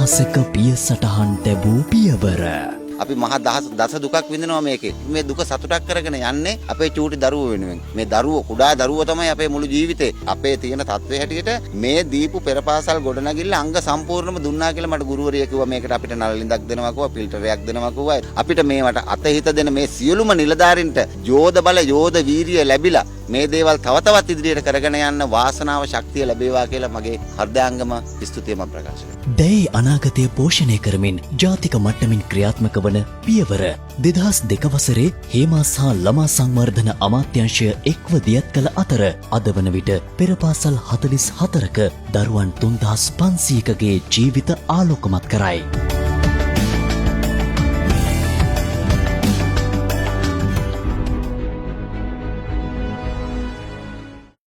අහසක පිය සටහන් තැබූ පියවර. අපි මහා දස දුකක් විඳිනවා මේකේ. මේ දුක සතුටක් කරගෙන යන්නේ අපේ චූටි දරුවෝ වෙනුවෙන්. මේ දරුවෝ කුඩා දරුවෝ තමයි අපේ මුළු ජීවිතේ. අපේ තියෙන තත්ත්වයේ හැටියට මේ දීපු පෙරපාසල් ගොඩනැගිල්ල අංග සම්පූර්ණම දුන්නා කියලා මට ගුරුවරිය කිව්වා. මේකට අපිට නළලින්දක් දෙනවා කිව්වා, ෆිල්ටරයක් දෙනවා කිව්වා. අපිට මේවට අතහිත දෙන මේ සියලුම නිලධාරීන්ට යෝධ බල යෝධ වීරිය ලැබිලා මේ දේවල් තව තවත් ඉදිරියට කරගෙන යන්න වාසනාව ශක්තිය ලැබේවා කියලා මගේ හෘදයාංගම ස්තුතියම ප්‍රකාශ කරනවා. දැයි අනාගතය පෝෂණය කරමින් ජාතික මට්ටමින් ක්‍රියාත්මක වන පියවර 2002 වසරේ හේමා සහ ළමා සංවර්ධන අමාත්‍යාංශය එක්ව දියත් කළ අතර අද වන විට පෙරපාසල් 44ක දරුවන් 3500කගේ ජීවිත ආලෝකමත් කරයි.